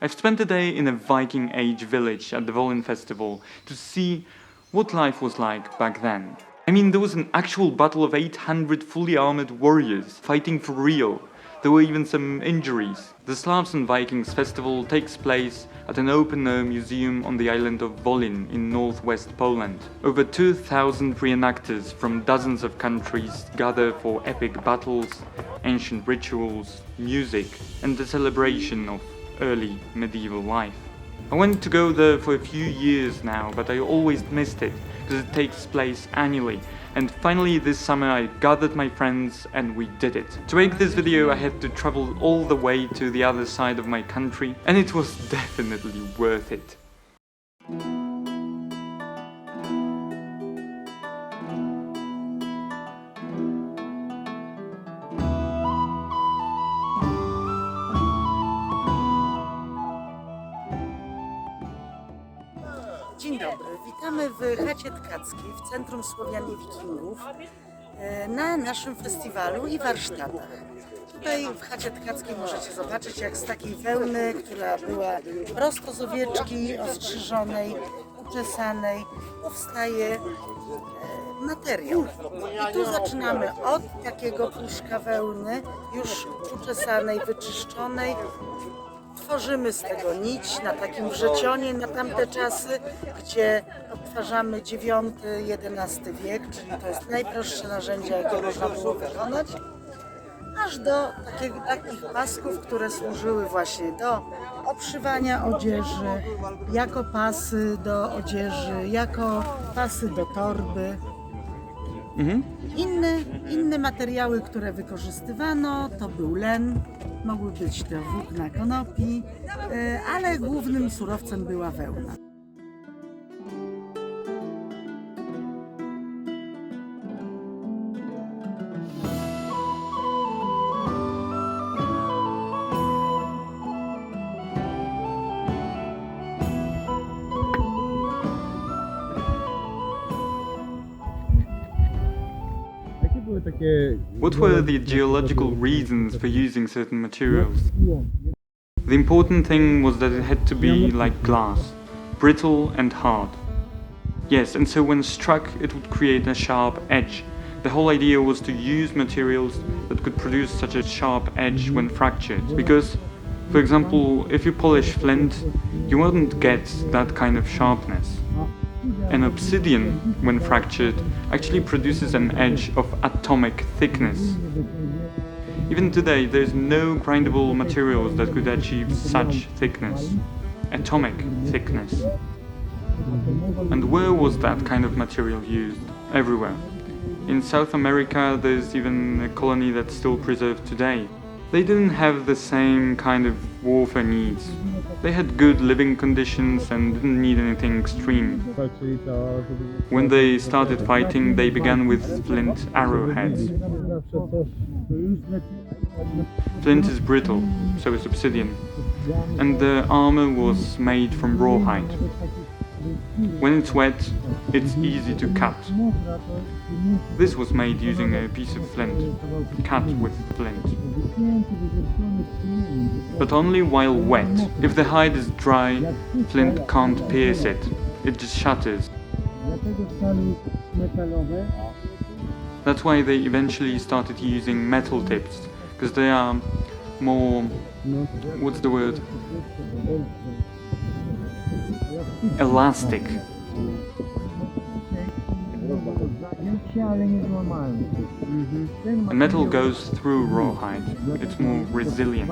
I've spent a day in a Viking Age village at the Wolin Festival to see what life was like back then. I mean, there was an actual battle of 800 fully armored warriors fighting for real. There were even some injuries. The Slavs and Vikings festival takes place at an open-air museum on the island of Wolin in northwest Poland. Over 2,000 reenactors from dozens of countries gather for epic battles, ancient rituals, music, and the celebration of early medieval life. I went to go there for a few years now, but I always missed it because it takes place annually. And finally this summer I gathered my friends and we did it. To make this video I had to travel all the way to the other side of my country, and it was definitely worth it. Dzień dobry, witamy w chacie tkackiej w Centrum Słowian i Wikingów na naszym festiwalu i warsztatach. Tutaj w chacie tkackiej możecie zobaczyć, jak z takiej wełny, która była prosto z owieczki, ostrzyżonej, uczesanej, powstaje materiał. I tu zaczynamy od takiego puszka wełny, już uczesanej, wyczyszczonej. Tworzymy z tego nić na takim wrzecionie na tamte czasy, gdzie odtwarzamy IX-XI wiek, czyli to jest najprostsze narzędzie, jakie można było wykonać, aż do takich pasków, które służyły właśnie do obszywania odzieży, jako pasy do odzieży, jako pasy do torby. Inne materiały, które wykorzystywano, to był len, mogły być to włókna konopi, ale głównym surowcem była wełna. What were the geological reasons for using certain materials? The important thing was that it had to be like glass, brittle and hard. Yes, and so when struck it would create a sharp edge. The whole idea was to use materials that could produce such a sharp edge when fractured, because, for example, if you polish flint, you wouldn't get that kind of sharpness. An obsidian, when fractured, actually produces an edge of atomic thickness. Even today, there's no grindable materials that could achieve such thickness, atomic thickness. And where was that kind of material used? Everywhere. In South America, there's even a colony that's still preserved today. They didn't have the same kind of warfare needs. They had good living conditions and didn't need anything extreme. When they started fighting, they began with flint arrowheads. Flint is brittle, so is obsidian, and the armor was made from rawhide. When it's wet, it's easy to cut. This was made using a piece of flint, cut with flint. But only while wet. If the hide is dry, flint can't pierce it, it just shatters. That's why they eventually started using metal tips, because they are more, what's the word? Elastic. And metal goes through rawhide, it's more resilient.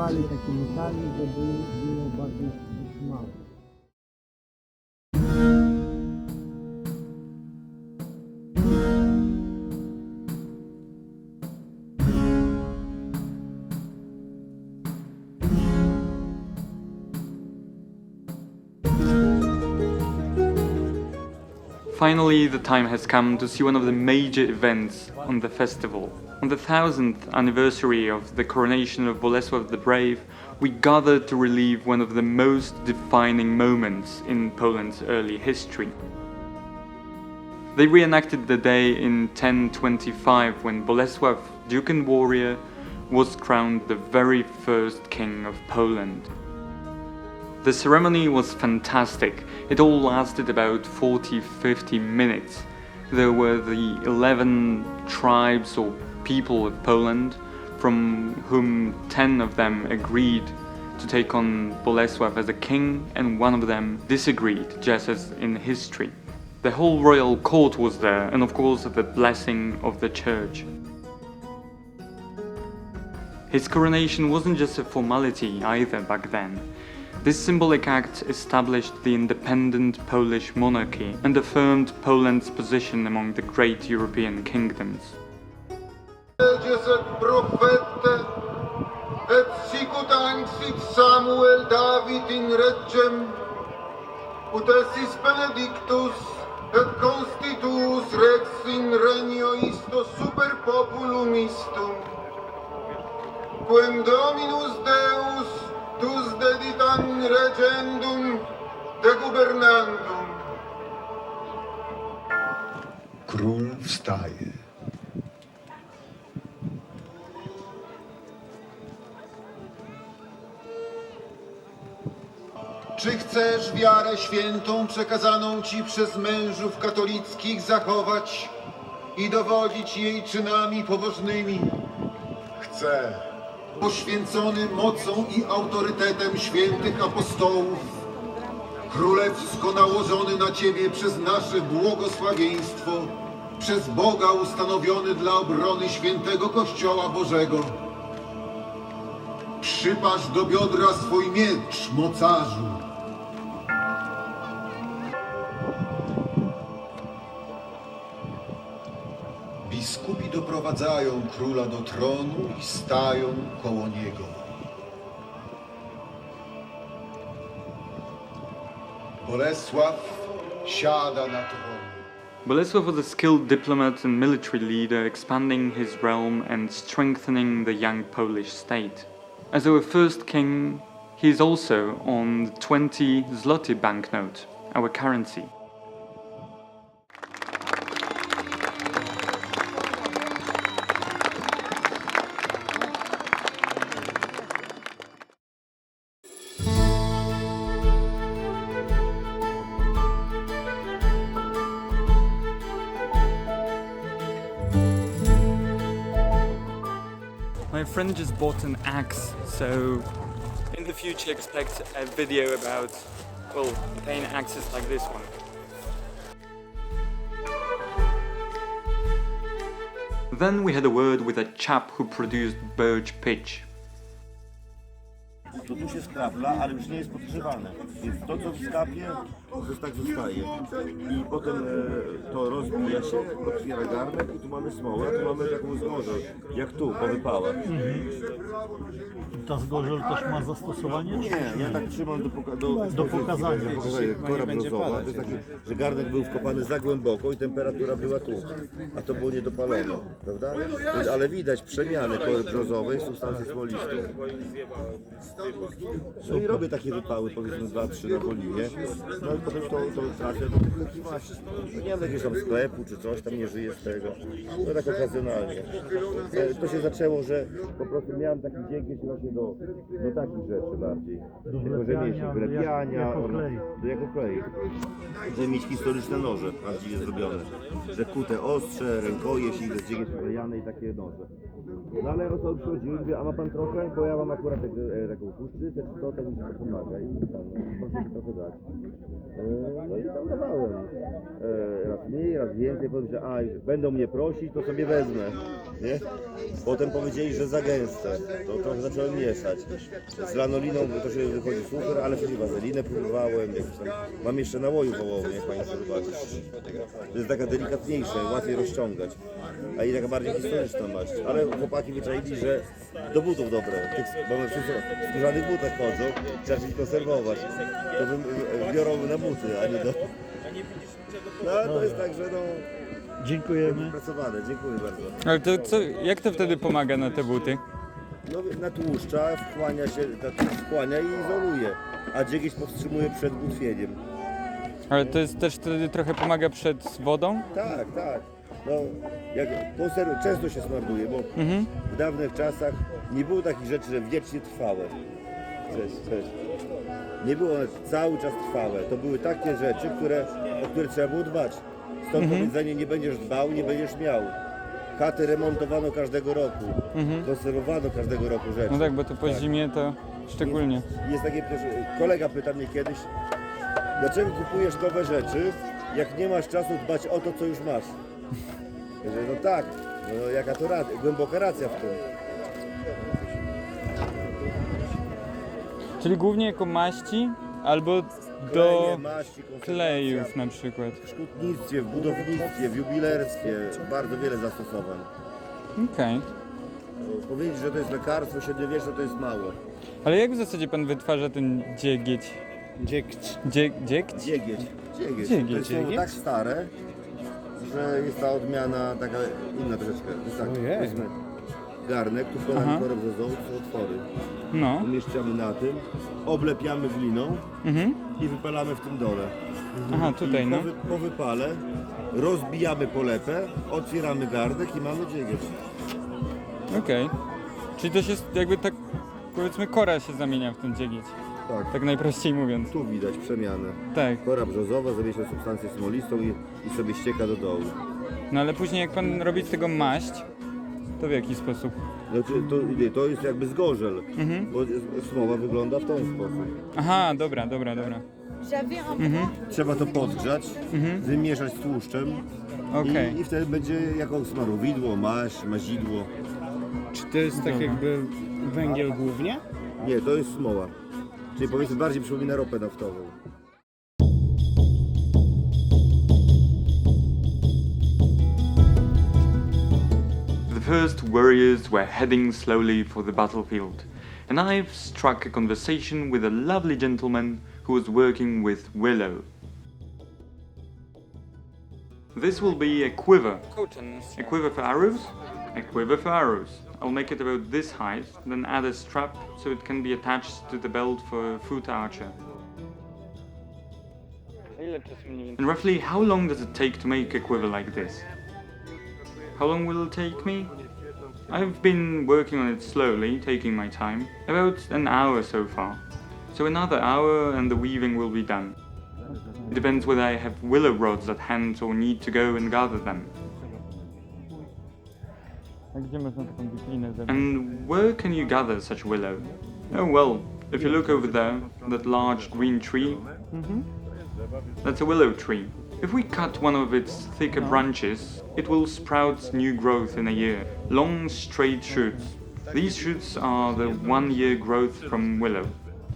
Finally, the time has come to see one of the major events on the festival. On the 1000th anniversary of the coronation of Bolesław the Brave, we gathered to relive one of the most defining moments in Poland's early history. They reenacted the day in 1025 when Bolesław, Duke and warrior, was crowned the very first king of Poland. The ceremony was fantastic. It all lasted about 40-50 minutes. There were the 11 tribes or people of Poland, from whom 10 of them agreed to take on Bolesław as a king, and one of them disagreed, just as in history. The whole royal court was there, and of course the blessing of the church. His coronation wasn't just a formality either back then. This symbolic act established the independent Polish monarchy and affirmed Poland's position among the great European kingdoms. Et sicut anxit Samuel David in regem, ut essis benedictus, et constituus rex in regno isto super populum istum, quem Dominus Deus tus deditan regendum de gubernandum. Król wstaje. Czy chcesz wiarę świętą przekazaną ci przez mężów katolickich zachować i dowodzić jej czynami pobożnymi? Chcę. Poświęcony mocą i autorytetem świętych apostołów, królewsko nałożony na ciebie przez nasze błogosławieństwo, przez Boga ustanowiony dla obrony świętego Kościoła Bożego. Przypasz do biodra swój miecz, mocarzu. Biskupi doprowadzają króla do tronu i stają koło niego. Bolesław siada na tronie. Bolesław was a skilled diplomat and military leader, expanding his realm and strengthening the young Polish state. As our first king, he is also on the 20 zloty banknote, our currency. My friend just bought an axe, so in the future expect a video about, well, playing axes like this one. Then we had a word with a chap who produced Birch pitch. To tu się skrapla, ale już nie jest podgrzewane. Więc to, co wskapie, to tak zostaje. I potem to rozbija się, otwiera garnek i tu mamy smołę, tu mamy taką zgorzel, jak tu, po wypałach. Ta zgorzel też ma zastosowanie? Nie, ja tak trzymam Do pokazania. Kora brązowa, to jest taki, że garnek był wkopany za głęboko i temperatura była tu, a to było niedopalone, prawda? Ale widać przemianę kory brązowej w substancję smolistą. No i robię takie wypały, powiedzmy 2-3 na Wolinie, no i potem to trafię do tych takich właśnie. Nie wiem, jakiegoś tam sklepu czy coś, tam nie żyję z tego, no tak okazjonalnie. To się zaczęło, że po prostu miałem taki dzięk właśnie do takich rzeczy bardziej. Jako rzemieślnik, wlepiania, jako klej. Żeby mieć historyczne noże, bardziej zrobione. Że kute ostrze, rękojeść i z dziegiem wklejane i takie noże. No ale Rosał przychodził i mówię, a ma pan trochę? Bo ja mam akurat taką puszczycę, czy to mi się pomaga i tam, proszę mi trochę dać. No i tam dawałem. Raz mniej, raz więcej, potem że będą mnie prosić, to sobie wezmę. Nie? Potem powiedzieli, że za gęste, to trochę zacząłem mieszać. Z lanoliną to się wychodzi super, ale wtedy wazelinę próbowałem, jakiś tam, mam jeszcze nałoju wołownie, jak państwo zobaczyć. To jest taka delikatniejsza, łatwiej rozciągać, a i taka bardziej historyczna maść. Ale chłopaki wyczaili, że do butów dobre, bo my wszyscy w skórzanych butach chodzą, trzeba się konserwować. To biorą na buty, a nie do... No to jest tak, że no... Dziękujemy. Pracowane, dziękuję bardzo. Ale to co, jak to wtedy pomaga na te buty? No natłuszcza, wchłania i izoluje, a dziegieć powstrzymuje przed butwieniem. Ale to jest też wtedy trochę pomaga przed wodą? Tak, tak. No, jak często się smarduje, bo w dawnych czasach nie było takich rzeczy, że wiecznie trwałe. Cześć, cześć. Nie było one cały czas trwałe. To były takie rzeczy, o które trzeba było dbać. Stąd powiedzenie, nie będziesz dbał, nie będziesz miał. Chaty remontowano każdego roku, konserwowano każdego roku rzeczy. No tak, bo to po zimie to szczególnie. Jest takie też, kolega pyta mnie kiedyś, dlaczego kupujesz nowe rzeczy, jak nie masz czasu dbać o to, co już masz? Ja mówię, no tak, no jaka to głęboka racja w tym. Czyli głównie jako maści albo do Kleje, maści, konserwacja. klejów na przykład. W szkutnictwie, w budownictwie, w jubilerstwie, bardzo wiele zastosowań. Okej. Powiedzieć, że to jest lekarstwo średniowieczne, to jest mało. Ale jak w zasadzie pan wytwarza ten dziegieć? Dziekt. Dziegć? Dziegieć. Dziegieć. To jest słowo tak stare, że jest ta odmiana taka inna troszeczkę. Jest tak, Ojej. powiedzmy, garnek, tu wkładamy korek brzozowy, są otwory. No. Umieszczamy na tym, oblepiamy gliną Mhm. i wypalamy w tym dole. Aha, tutaj I no. po wypale rozbijamy polepę, otwieramy garnek i mamy dziegieć. Okej. Czyli to się jakby tak, powiedzmy, kora się zamienia w ten dziegieć. Tak. Tak najprościej mówiąc. Tu widać przemianę. Tak. Kora brzozowa zawiesza substancję smolistą i sobie ścieka do dołu. No ale później jak pan robi z tego maść, to w jaki sposób? Znaczy, to jest jakby zgorzel, bo smoła wygląda w ten sposób. Aha, dobra. Trzeba to podgrzać, wymieszać z tłuszczem Okej. i wtedy będzie jako smarowidło, mazidło. Czy to jest tak jakby węgiel głównie? Nie, to jest smoła. Czyli powiedzmy bardziej przypomina ropę naftową. The first warriors were heading slowly for the battlefield, and I've struck a conversation with a lovely gentleman who was working with Willow. This will be a quiver. A quiver for arrows? A quiver for arrows. I'll make it about this height, then add a strap so it can be attached to the belt for a foot archer. And roughly how long does it take to make a quiver like this? How long will it take me? I've been working on it slowly, taking my time. About an hour so far. So another hour and the weaving will be done. It depends whether I have willow rods at hand or need to go and gather them. And where can you gather such willow? Oh well, if you look over there, that large green tree, that's a willow tree. If we cut one of its thicker branches, it will sprout new growth in a year. Long, straight shoots. These shoots are the 1 year growth from willow.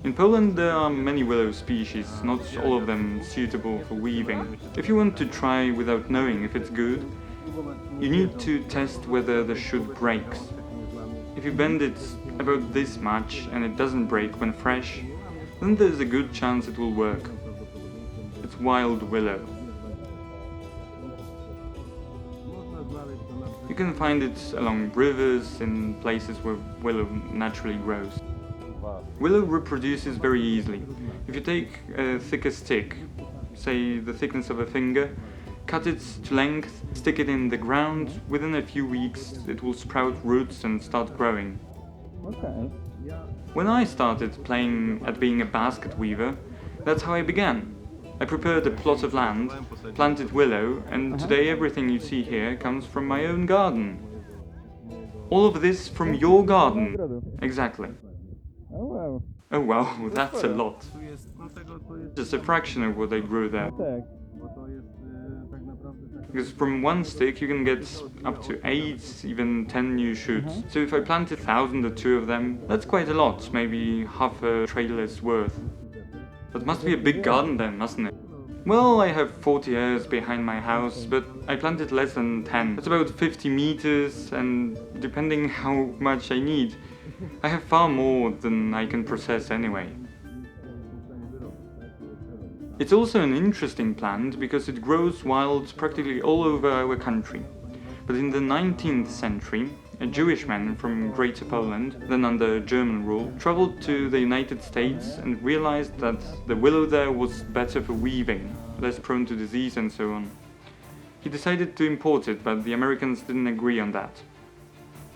In Poland there are many willow species, not all of them suitable for weaving. If you want to try without knowing if it's good, you need to test whether the shoot breaks. If you bend it about this much and it doesn't break when fresh, then there's a good chance it will work. It's wild willow. You can find it along rivers, in places where willow naturally grows. Willow reproduces very easily. If you take a thicker stick, say the thickness of a finger, cut it to length, stick it in the ground, within a few weeks it will sprout roots and start growing. Okay. When I started playing at being a basket weaver, that's how I began. I prepared a plot of land, planted willow, and today everything you see here comes from my own garden. All of this from your garden. Exactly. Oh wow, that's a lot. Just a fraction of what I grew there. Because from one stick you can get up to 8, even 10 new shoots. So if I planted 1,000 or 2 of them, that's quite a lot, maybe half a trailer's worth. That must be a big garden then, mustn't it? Well, I have 40 acres behind my house, but I planted less than 10. That's about 50 meters, and depending how much I need, I have far more than I can process anyway. It's also an interesting plant because it grows wild practically all over our country. But in the 19th century, a Jewish man from Greater Poland, then under German rule, traveled to the United States and realized that the willow there was better for weaving, less prone to disease and so on. He decided to import it, but the Americans didn't agree on that.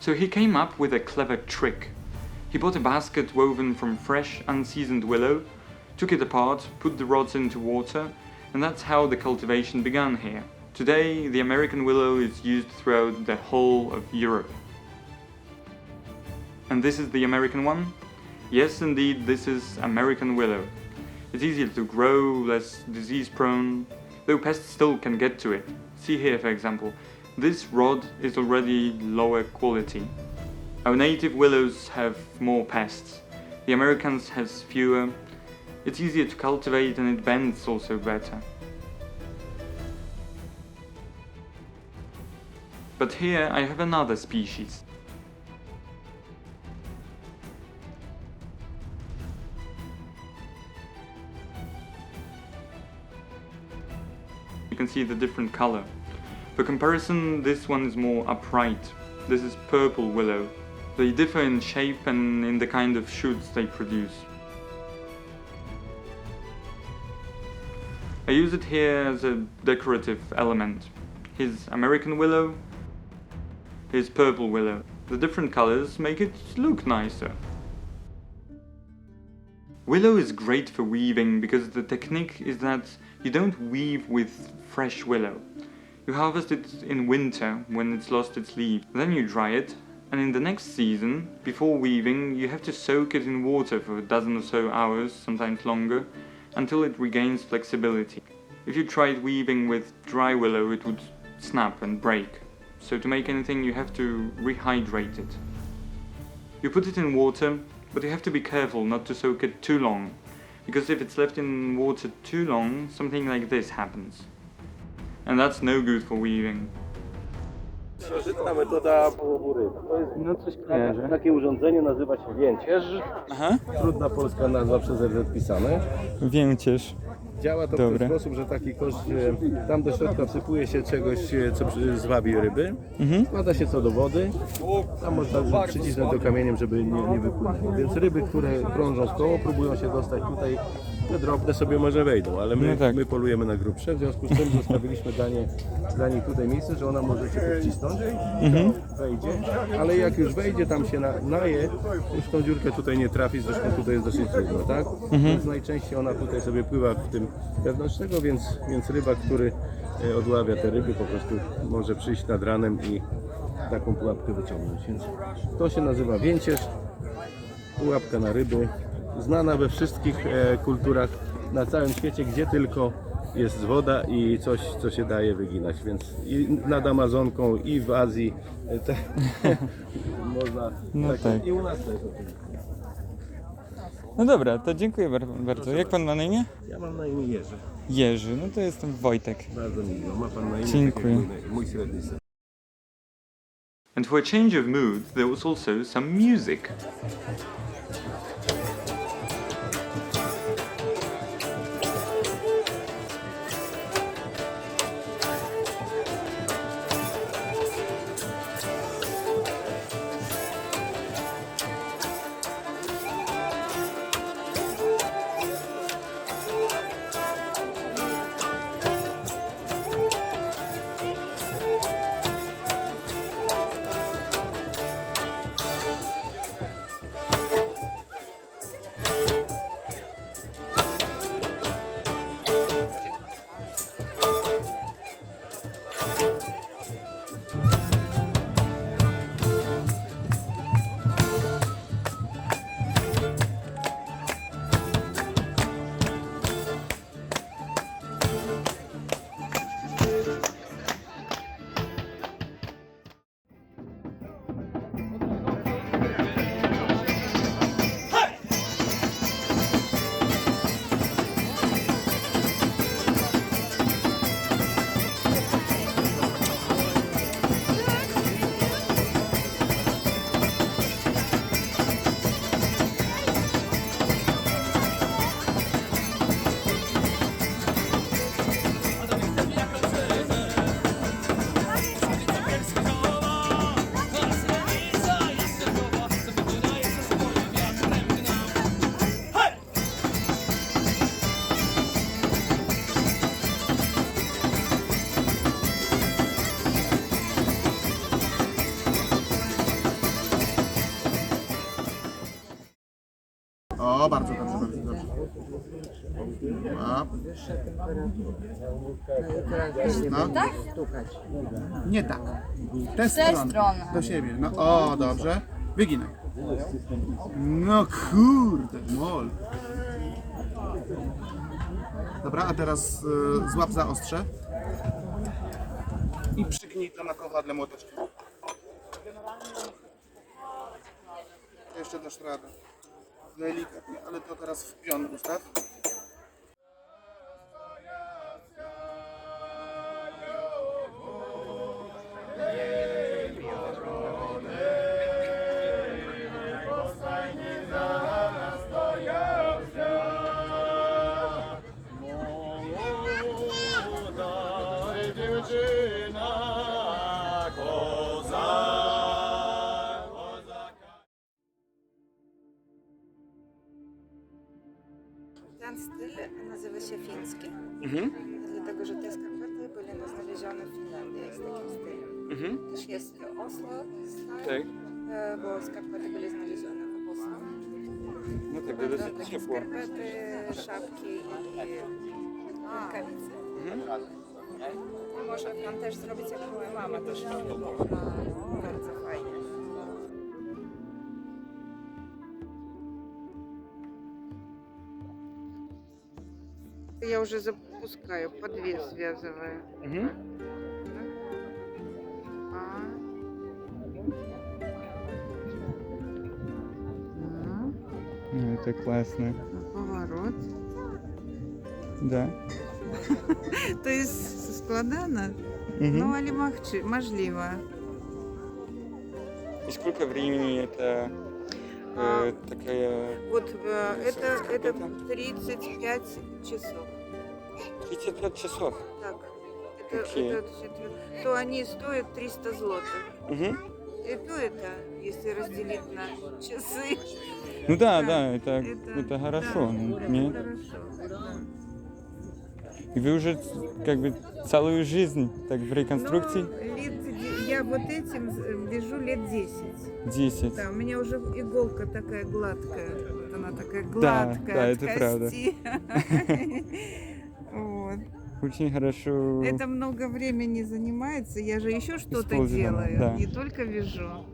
So he came up with a clever trick. He bought a basket woven from fresh, unseasoned willow, took it apart, put the rods into water, and that's how the cultivation began here. Today, the American willow is used throughout the whole of Europe. And this is the American one? Yes, indeed, this is American willow. It's easier to grow, less disease-prone, though pests still can get to it. See here, for example, this rod is already lower quality. Our native willows have more pests. The Americans has fewer. It's easier to cultivate and it bends also better. But here I have another species. You can see the different color. For comparison, this one is more upright. This is purple willow. They differ in shape and in the kind of shoots they produce. I use it here as a decorative element. Here's American willow, here's purple willow. The different colors make it look nicer. Willow is great for weaving because the technique is that you don't weave with fresh willow. You harvest it in winter when it's lost its leaves. Then you dry it, and in the next season, before weaving, you have to soak it in water for a dozen or so hours, sometimes longer, until it regains flexibility. If you tried weaving with dry willow, it would snap and break. So to make anything, you have to rehydrate it. You put it in water, but you have to be careful not to soak it too long, because if it's left in water too long, something like this happens. And that's no good for weaving. Starożytna metoda połowu ryb. To jest No coś kojarzę. takie urządzenie, nazywa się więcierz. Aha. Trudna polska nazwa przez RZ pisane. Więcież. Działa to w ten sposób, że taki kosz, tam do środka wsypuje się czegoś, co zwabi ryby. Wkłada się to do wody. Tam można przycisnąć to kamieniem, żeby nie wypłynęło. Więc ryby, które krążą w koło, próbują się dostać tutaj. Te drobne sobie może wejdą, ale my polujemy na grubsze. W związku z tym zostawiliśmy dla niej tutaj miejsce, że ona może się podcisnąć. Wejdzie, ale jak już wejdzie, tam się naje, już w tą dziurkę tutaj nie trafi, zresztą tutaj jest dosyć trudno, tak? Więc najczęściej ona tutaj sobie pływa w tym wewnątrz tego, więc ryba, który odławia te ryby, po prostu może przyjść nad ranem i taką pułapkę wyciągnąć. Więc to się nazywa więcierz, pułapka na ryby, znana we wszystkich kulturach na całym świecie, gdzie tylko jest woda i coś, co się daje wyginać, więc i nad Amazonką, i w Azji można, tak. I u nas też oczywiście. No dobra, to dziękuję bardzo. Jak pan ma na imię? Ja mam na imię Jerzy. Jerzy, no to jestem Wojtek. Bardzo miło. Ma pan na imię Dziękuję. tak jak mój średni syn. And for a change of mood, there was also some music. O, bardzo dobrze, bardzo dobrze. A. No. Nie tak. Tę stronę. Do siebie. No o, dobrze. Wyginaj. No kurde, mol. Dobra, a teraz złap za ostrze. I przygnij to na kowadle młoteczkiem. Jeszcze dasz radę. Delikatnie, ale to teraz w pion ustaw. Ten styl nazywa się fiński, dlatego że te skarpety były znalezione w Finlandii z takim stylem. Też jest Oslo style, bo skarpety były znalezione w Oslo. No tak, to Będą dosyć takie ciepło. skarpety, szapki i rękawice. Może pan też zrobić jak moja mama też robi. Bardzo fajnie. Я уже запускаю, подвес связываю. Это классно. Поворот. Да. То есть складано, ну але можливо. И сколько времени это такая... Вот это 35 часов. 35 часов? Так. Окей. То они стоят 300 злотых. И то это, если разделить на часы. Ну да, это хорошо. Да, ну, это не? хорошо. Да. И вы уже как бы целую жизнь так в реконструкции? Я вот этим вяжу лет 10. 10. Да, у меня уже иголка такая гладкая. Вот она такая гладкая да, от это правда. кости. Вот. Очень хорошо. Это много времени занимается. Я же еще что-то Использовано, делаю, да. не только вяжу.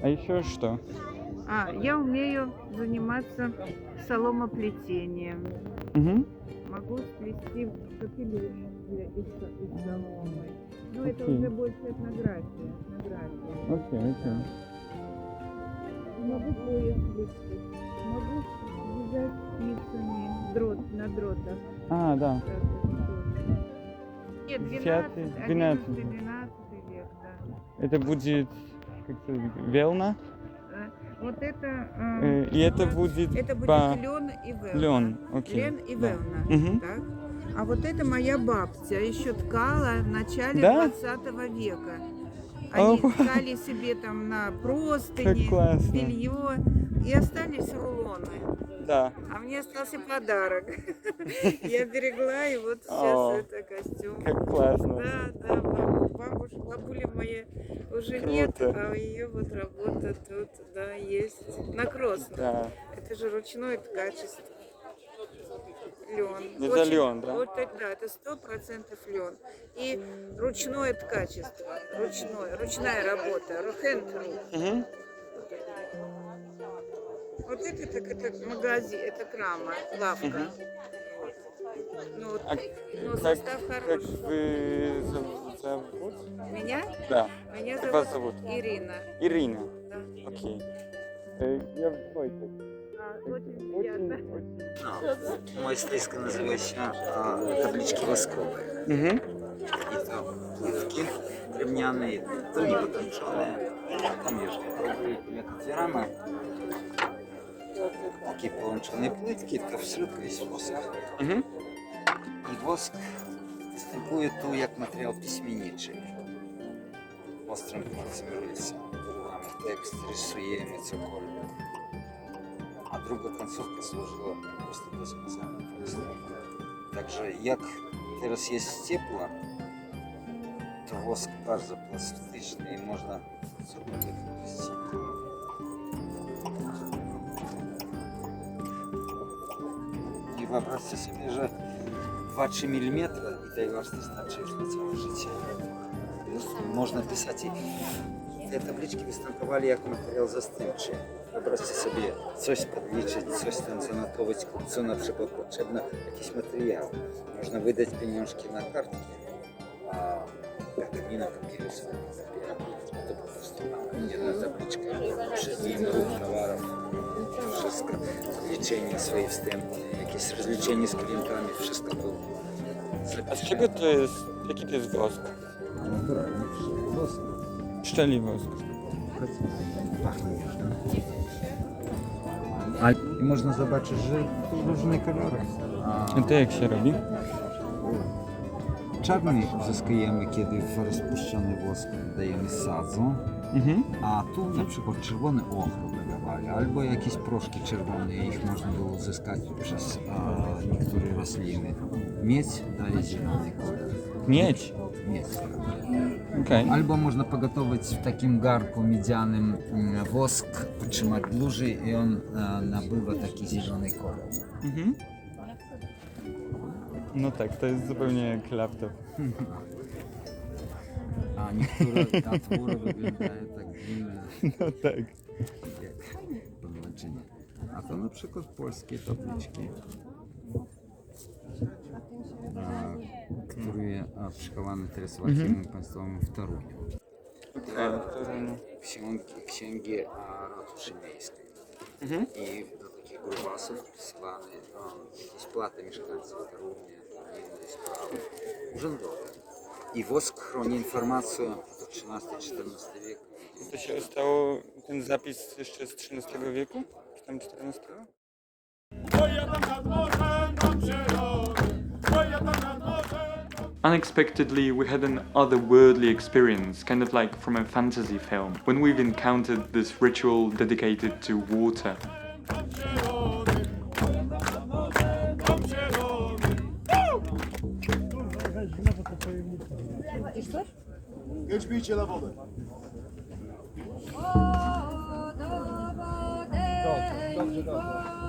А еще что? Я умею заниматься соломоплетением. Могу сплести капелюшки из соломы. Ну, это Окей. уже больше этнография. Окей. Могу пояс сплести. Могу вязать спицами на дротах. А, да. Нет, 10-й, 12 12-й. век, да. Это будет велна? Вот это... И это будет... Это будет по- лен и велна. Лен, окей. Лен и Да. велна. Так. А вот это моя бабтя еще ткала в начале Да? 20 века. Они О. ткали себе там на простыни, Как классно. белье, и остались рулоны. Да. А мне остался подарок. Я берегла, и вот О. сейчас это костюм. Как классно. Да, бабули моей уже нет, Круто. а у ее вот работа тут, да, есть. На кросс. Да. Это же ручное качество. Лен. Это лен, да? Вот, да, это 100% лен. И ручное качество. Ручная работа. Hand-ruch. Вот это так, это магазин, это крама, лавка. Ну, вот, А ну, состав как хороший. вы зовут? Меня? Да. Меня Как вас зовут зовут? Ирина. Ирина. Да. Окей. Я Войciech. Очень приятно. Майстерська називається таблички воскові. І то плитки древняні, то не потончені. Там є метод рама. Такі полончені плитки, то всередку є воск. І воск виступує тут як матеріал письменничий. Острим пальцем робиться. Руками текст рисуємо цоколь. А друга końcówka служила просто до списання. Także jak teraz jest ciepło, to wosk bardzo plastyczny i można cokolwiek wpuścić. wyobraźcie sobie, że 2-3 mm i tej warstwy starczy już na całe życie. Można pisać i te tabliczki występowali jako materiał zastępczy. Wyobraźcie sobie coś podliczyć, coś tam zanotować, co na przykład potrzebne, jakiś materiał. Można wydać pieniążki na kartki, a jak nie na papierusa, to po prostu jedna tabliczka, przed nim ruch towarów, wszystko, liczenie swoje wstępne, jakieś rozliczenie z klientami, wszystko było. A z czego to jest, jaki to jest wosk? Naturalnie, wosk. Pszczeli wosk. Pachnie nieźle. A można zobaczyć, że różne kolory. A to jak się robi? Czarny uzyskujemy, kiedy w rozpuszczony wosk dajemy sadzą, a tu na przykład czerwony ochr dodawali, albo jakieś proszki czerwone, ich można było uzyskać przez niektóre rośliny. Miedź daje zielony kolor. Miedź? Miedź. Okej. Albo można pogotować w takim garku miedzianym wosk, potrzymać dłużej i on nabywa taki zielony kolor. No tak, to jest zupełnie jak laptop. A niektóre atwory wyglądają tak dziwnie. No tak. Jak podłączenie. A to na przykład polskie tabliczki, które przechowane teraz w Archiwum Państwowym w Toruniu. Księgi ratuszy miejskiej. I do takich grubasów wpisywane jakieś płaty mieszkańców Torunia, inne sprawy urzędowe. I wosk chroni informację do XIII-XIV wieku. To się stało, ten zapis jeszcze z XIII wieku? Czy tam XIV? Unexpectedly, we had an otherworldly experience, kind of like from a fantasy film, when we've encountered this ritual dedicated to water. Już bijcie na wodę. Dobrze, dobrze.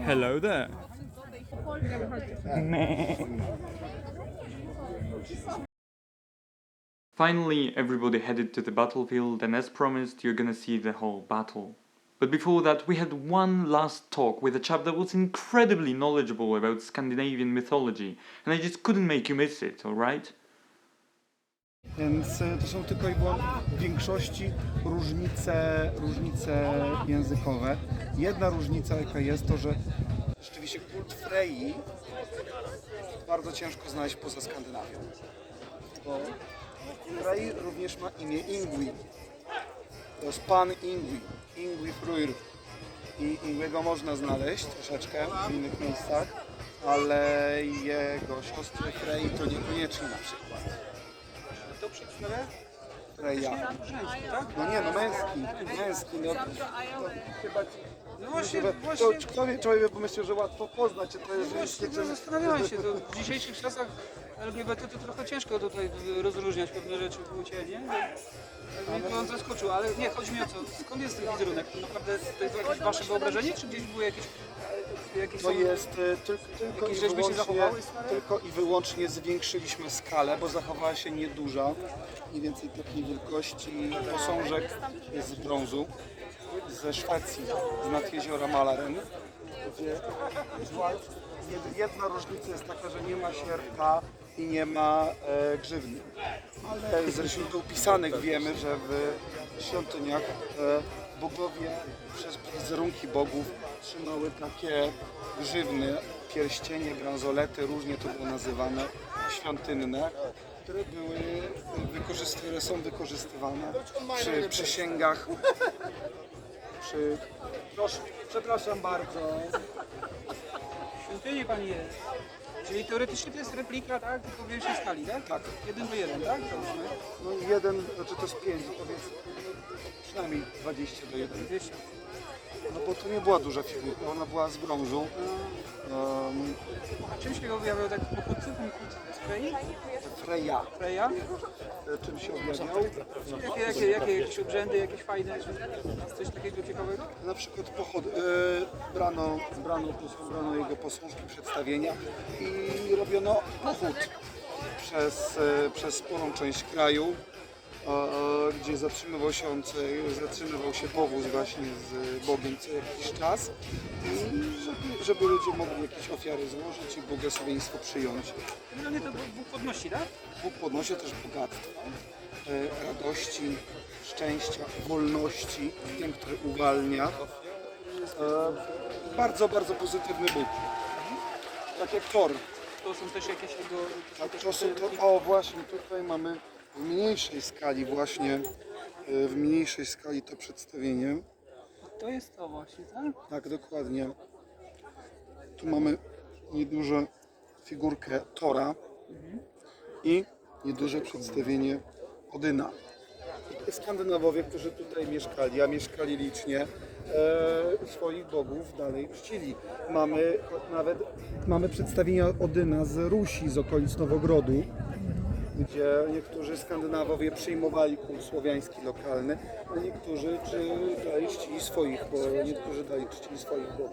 Hello there. Finally, everybody headed to the battlefield, and as promised, you're gonna see the whole battle. But before that, we had one last talk with a chap that was incredibly knowledgeable about Scandinavian mythology, and I just couldn't make you miss it, alright? Więc to są tylko i wyłącznie w większości różnice językowe. Jedna różnica jaka jest to, że rzeczywiście kult Frei bardzo ciężko znaleźć poza Skandynawią. Bo Frei również ma imię Ingwi. To jest pan Ingwi, Ingwi Fruir. I Ingwiego można znaleźć troszeczkę w innych miejscach, ale jego siostry Frei to niekoniecznie na przykład. To przedstawia? Freja. No nie, no męski, no chyba... No właśnie. Człowiek by pomyślał, że łatwo poznać, czy to jest żeńskie, czy... Zastanawiałem się, to w dzisiejszych czasach LGBT to trochę ciężko tutaj rozróżniać pewne rzeczy w płcie, nie? Mnie to zaskoczył, ale nie, chodzi mi o co, skąd jest ten wizerunek? To naprawdę to jest jakieś wasze wyobrażenie, czy gdzieś były jakieś to jest tylko i wyłącznie zwiększyliśmy skalę, bo zachowała się nieduża, mniej więcej takiej wielkości posążek z brązu ze Szwecji, z nad jeziora Malaren. Jedna różnica jest taka, że nie ma sierpa i nie ma grzywny. Ale ze źródeł pisanych wiemy, że w świątyniach bogowie przez wizerunki bogów trzymały takie grzywny, pierścienie, bransolety, różnie to było nazywane, świątynne, które są wykorzystywane przy przysięgach, Proszę, przepraszam bardzo. Świątynię pani jest. Czyli teoretycznie to jest replika, tak? Tylko w większej skali, tak? Tak. 1:1, tak? No to jest 5, powiedzmy, przynajmniej 20 do 1. 200. No bo to nie była duża figurka, ona była z brązu. A czym się objawiał tak pokutcy? Freja. Freja? Czym się objawiał? Jakie jakieś obrzędy, jakieś fajne, coś takiego ciekawego? Na przykład brano jego posążki, przedstawienia i robiono pochód przez sporą część kraju, gdzie zatrzymywał się powóz właśnie z Bogiem co jakiś czas i żeby ludzie mogli jakieś ofiary złożyć i błogosławieństwo przyjąć. Generalnie to Bóg podnosi, tak? Bóg podnosi też bogactwo, radości, szczęścia, wolności, ten, który uwalnia. Bardzo, bardzo pozytywny Bóg. Tak jak Thor. To są też jakieś jego... Właśnie tutaj mamy w mniejszej skali to przedstawienie. To jest to właśnie, tak? Tak, dokładnie. Tu mamy niedużą figurkę Thora i nieduże przedstawienie Odyna. Skandynawowie, którzy tutaj mieszkali, a mieszkali licznie, swoich bogów dalej czcili. Mamy przedstawienia Odyna z Rusi, z okolic Nowogrodu, gdzie niektórzy Skandynawowie przyjmowali kult słowiański lokalny, a niektórzy dali czcili swoich bogów.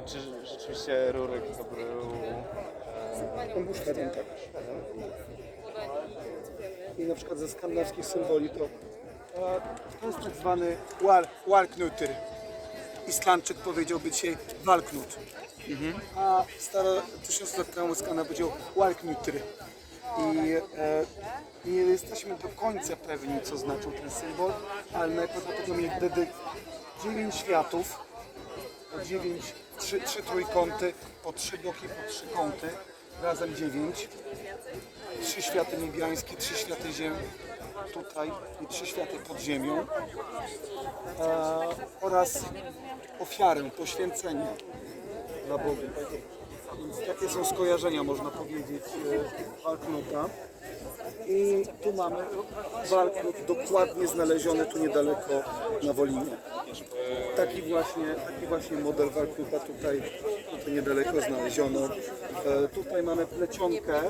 Czy rzeczywiście Rurek to był... On był Szwedem, tak. I na przykład ze skandynawskich symboli to jest tak zwany walknuter. Islandczyk powiedziałby dzisiaj walknut. A 1000 lat temu Skandynawia powiedział walknuter. I nie jesteśmy do końca pewni, co znaczył ten symbol, ale najprawdopodobniej wtedy 9 światów, 3 trójkąty, po 3 boki, po 3 kąty, razem 9. 3 światy niebiańskie, 3 światy ziemi tutaj i 3 światy pod ziemią oraz ofiarę, poświęcenie dla Boga. Więc takie są skojarzenia, można powiedzieć, Walknuta. I tu mamy Walknut dokładnie znaleziony tu niedaleko na Wolinie. Taki właśnie model Walknuta tutaj niedaleko znaleziono. Tutaj mamy plecionkę,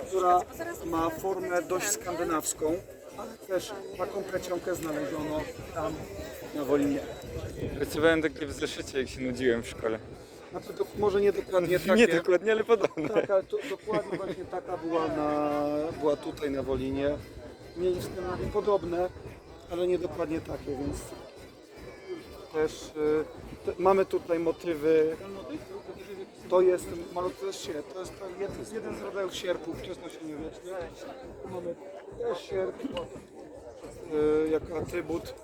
która ma formę dość skandynawską, ale też taką plecionkę znaleziono tam na Wolinie. Rysowałem takie w zeszycie, jak się nudziłem w szkole. Znaczy to może nie dokładnie takie. Nie dokładnie, ale podobne. Tak, ale dokładnie właśnie taka była tutaj na Wolinie. Mieli w Skandynawii podobne, ale nie dokładnie takie, więc też mamy tutaj motywy. To jest sierp, to jest jeden z rodzajów sierpów wczesnośredniowiecznych. Tu mamy też sierp jako atrybut.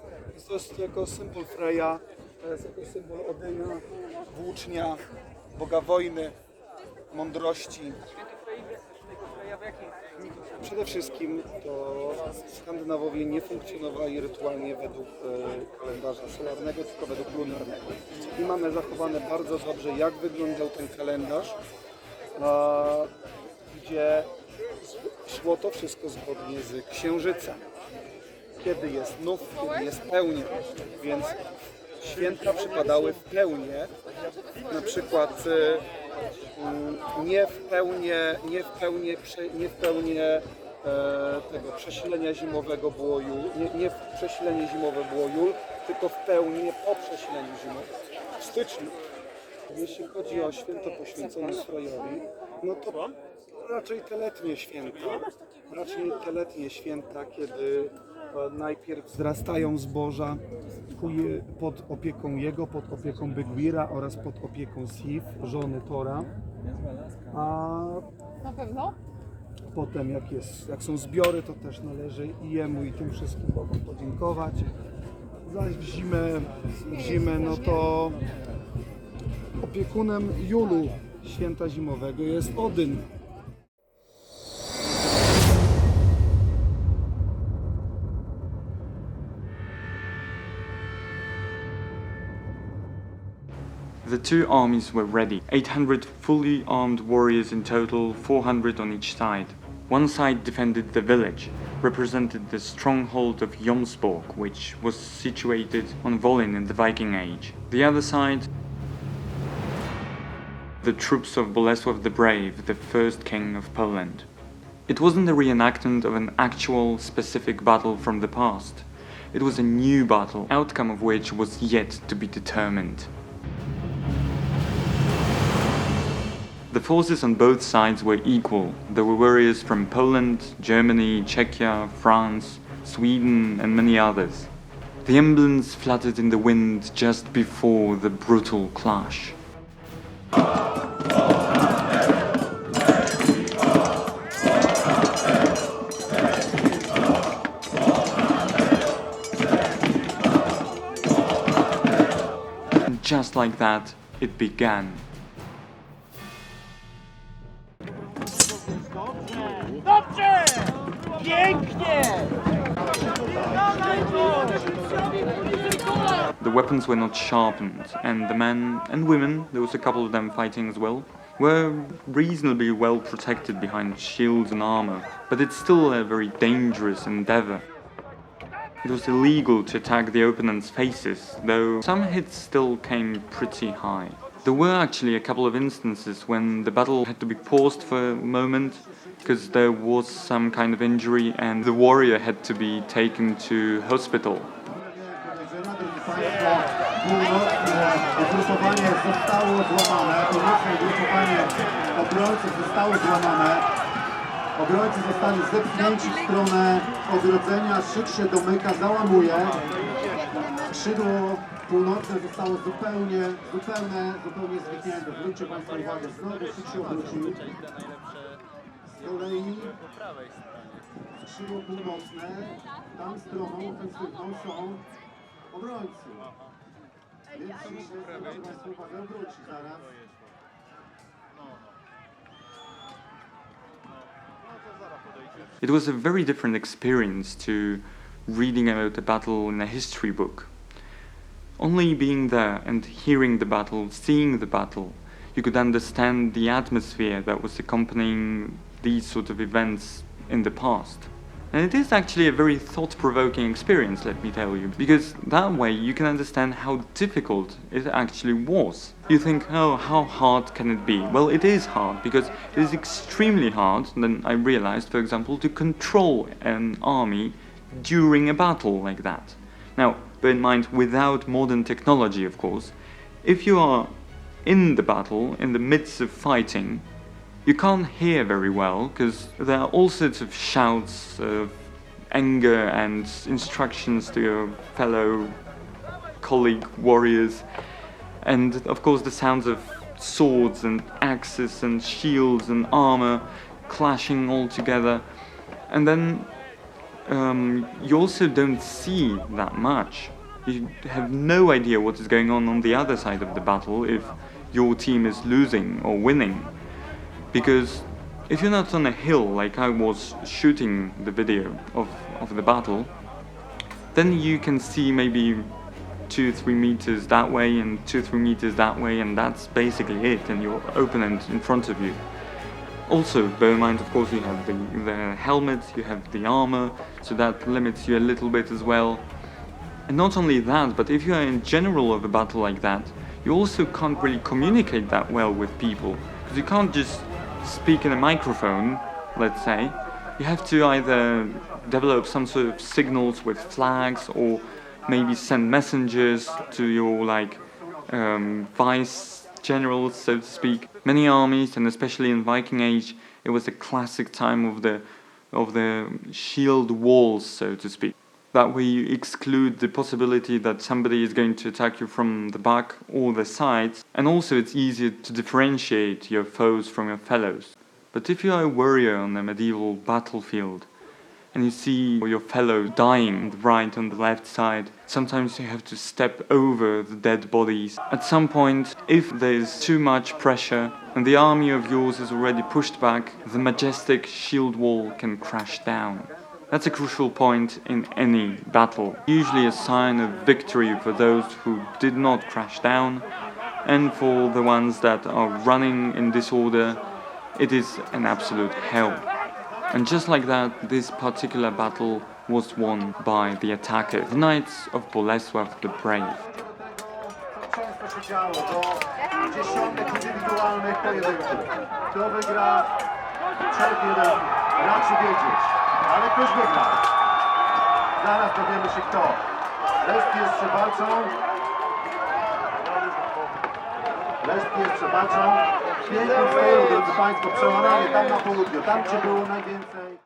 To jest jako symbol Freya, to jest jako symbol Odyna, włócznia, boga wojny, mądrości. Przede wszystkim to Skandynawowie nie funkcjonowali rytualnie według kalendarza solarnego, tylko według lunarnego. I mamy zachowane bardzo dobrze, jak wyglądał ten kalendarz, gdzie szło to wszystko zgodnie z księżycem. Kiedy jest nów, kiedy jest pełnia, więc święta przypadały w pełnię, na przykład nie w pełnię tego przesilenia zimowego było nie w przesilenie zimowe było jul, tylko w pełnię po przesileniu zimowym. W styczniu, jeśli chodzi o święto poświęcone Frejowi, no to raczej te letnie święta, kiedy najpierw wzrastają zboża pod opieką pod opieką Bygwira oraz pod opieką Sif, żony Tora. A na pewno? Potem jak są zbiory, to też należy i jemu i tym wszystkim Bogom podziękować. Zaś w zimę, no to opiekunem Julu, święta zimowego, jest Odyn. The two armies were ready, 800 fully armed warriors in total, 400 on each side. One side defended the village, represented the stronghold of Jomsborg, which was situated on Wolin in the Viking Age. The other side, the troops of Bolesław the Brave, the first king of Poland. It wasn't a reenactment of an actual, specific battle from the past. It was a new battle, outcome of which was yet to be determined. The forces on both sides were equal. There were warriors from Poland, Germany, Czechia, France, Sweden, and many others. The emblems fluttered in the wind just before the brutal clash. And just like that, it began. The weapons were not sharpened, and the men and women, there was a couple of them fighting as well, were reasonably well protected behind shields and armor, but it's still a very dangerous endeavor. It was illegal to attack the opponent's faces, though some hits still came pretty high. There were actually a couple of instances when the battle had to be paused for a moment because there was some kind of injury and the warrior had to be taken to hospital. Ugrupowanie zostało złamane, północne ugrupowanie obrońców zostało złamane. Obrońcy zostali zepchnięci w stronę ogrodzenia, szyk się domyka, załamuje. Skrzydło północne zostało zupełnie zwichnięte. Zwróćcie Państwo uwagę, znowu szyk się obrócił. Z kolei skrzydło północne, tam stroną ofensywną są obrońcy. Więc zwróćcie Państwo uwagę, obróci zaraz. It was a very different experience to reading about a battle in a history book. Only being there and hearing the battle, seeing the battle, you could understand the atmosphere that was accompanying these sort of events in the past. And it is actually a very thought-provoking experience, let me tell you, because that way you can understand how difficult it actually was. You think, oh, how hard can it be? Well, it is hard, because it is extremely hard, then I realized, for example, to control an army during a battle like that. Now, bear in mind, without modern technology, of course, if you are in the battle, in the midst of fighting, you can't hear very well, because there are all sorts of shouts of anger and instructions to your fellow colleague warriors, and of course the sounds of swords and axes and shields and armor clashing all together. And then you also don't see that much. You have no idea what is going on the other side of the battle if your team is losing or winning. Because if you're not on a hill like I was shooting the video of the battle, then you can see maybe 2-3 meters that way and 2-3 meters that way, and that's basically it, and your opponent in front of you. Also, bear in mind, of course, you have the helmet, you have the armor, so that limits you a little bit as well. And not only that, but if you are in general of a battle like that, you also can't really communicate that well with people, because you can't just speak in a microphone, let's say. You have to either develop some sort of signals with flags or maybe send messengers to your vice generals, so to speak. Many armies, and especially in Viking Age, it was a classic time of the shield walls, so to speak. That way you exclude the possibility that somebody is going to attack you from the back or the sides, and also it's easier to differentiate your foes from your fellows. But if you are a warrior on a medieval battlefield, and you see your fellow dying on the right, on the left side. Sometimes you have to step over the dead bodies. At some point, if there's too much pressure and the army of yours is already pushed back, the majestic shield wall can crash down. That's a crucial point in any battle, usually a sign of victory for those who did not crash down, and for the ones that are running in disorder, it is an absolute hell. And just like that, this particular battle was won by the attacker, the Knights of Bolesław the Brave. Często się działo do dziesiątek indywidualnych pojedynków. Kto wygra, czerp jeden raczy wiedzieć, ale ktoś wygra. Zaraz dowiemy się kto. Resztki jeszcze walczą. Resztki jeszcze walczą. Piękny fail, drodzy Państwo, przełamanie tam na południu, tam gdzie było najwięcej.